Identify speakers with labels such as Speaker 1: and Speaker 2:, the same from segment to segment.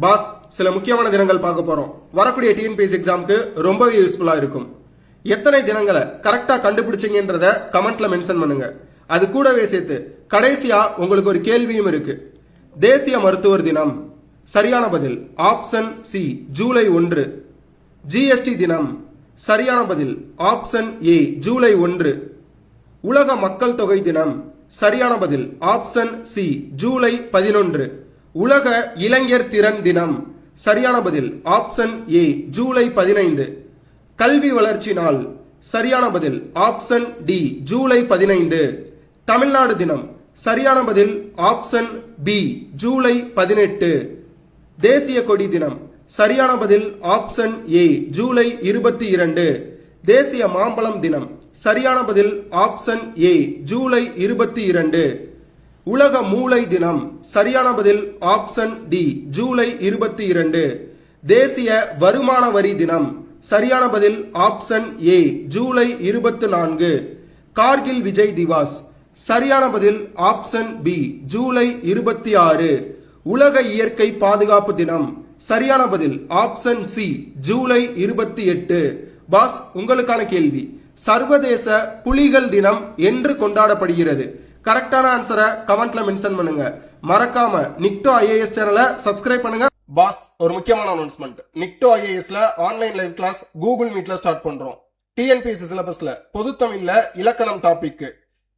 Speaker 1: Pass சில முக்கியமான தினங்கள் பார்க்க போறோம். வரக்கூடிய டிஎன்பிஎஸ்சி எக்ஸாமுக்கு ரொம்பவே யூஸ்ஃபுல்லா இருக்கும். எத்தனை தினங்களை கரெக்டா கண்டுபிடிச்சீங்கன்றத கமெண்ட்ல மென்ஷன் பண்ணுங்க. அது கூடவே சேர்த்து கடைசியா உங்களுக்கு ஒரு கேள்வியும் இருக்கு. தேசிய மருத்துவர் தினம் சரியான பதில் ஆப்ஷன் சி ஜூலை 1. ஜிஎஸ்டி தினம் சரியான பதில் ஆப்ஷன் ஏ ஜூலை 1. உலக மக்கள் தொகை தினம் சரியான பதில் ஆப்ஷன் சி ஜூலை 11. உலக இளைஞர் திறன் தினம் சரியான பதில் ஆப்ஷன் ஏ ஜூலை 15. கல்வி வளர்ச்சி நாள் சரியான பதில் ஆப்ஷன் டி ஜூலை 15. தமிழ்நாடு தினம் சரியான பதில் ஆப்ஷன் பி ஜூலை 18. தேசிய கொடி தினம் சரியான பதில் ஆப்ஷன் ஏ ஜூலை 22. தேசிய மாம்பழம் தினம் சரியான பதில் ஆப்ஷன் ஏ ஜூலை 22. உலக மூளை தினம் சரியான பதில் ஆப்ஷன் டி ஜூலை 22. தேசிய வருமான வரி தினம் சரியான பதில் ஆப்ஷன் ஏ ஜூலை 24. கார்கில் விஜய் திவாஸ் சரியான பதில் ஆப்ஷன் பி ஜூலை 26. உலக இயற்கை பாதுகாப்பு தினம் சரியான பதில் ஆப்ஷன் சி ஜூலை 28. பாஸ் உங்களுக்கான கேள்வி, சர்வதேச புலிகள் தினம் என்று கொண்டாடப்படுகிறது? கரெக்டான ஆன்சரை கமெண்ட்ல மென்ஷன் பண்ணுங்க. மறக்காம நிக்டோ ஐஏஎஸ் சேனலை சப்ஸ்கிரைப் பண்ணுங்க. பாஸ் ஒரு முக்கியமான அனௌன்ஸ்மெண்ட், நிக்டோ ஐஏஎஸ்ல ஆன்லைன் லைவ் கிளாஸ் கூகுள் மீட்ல ஸ்டார்ட் பண்றோம். டிஎன்பிஎஸ்சி சிலபஸ்ல பொதுத்தமிழ்ல இலக்கணம் டாபிக்,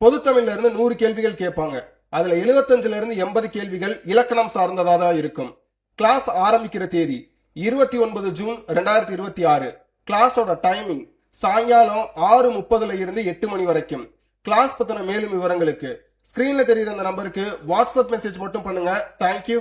Speaker 1: பொதுத்தமிழ்ல இருந்து 100 கேள்விகள் கேட்பாங்க. அதுல 75ல இருந்து 80 கேள்விகள் இலக்கணம் சார்ந்ததா தான் இருக்கும். கிளாஸ் ஆரம்பிக்கிற தேதி 29 ஜூன் 2026. கிளாஸோட டைமிங் சாயங்காலம் 6:30ல இருந்து 8 மணி வரைக்கும். கிளாஸ் பத்தின மேலும் விவரங்களுக்கு ஸ்கிரீன்ல தெரியுற அந்த நம்பருக்கு வாட்ஸ்அப் மெசேஜ் மட்டும் பண்ணுங்க. தேங்க்யூ.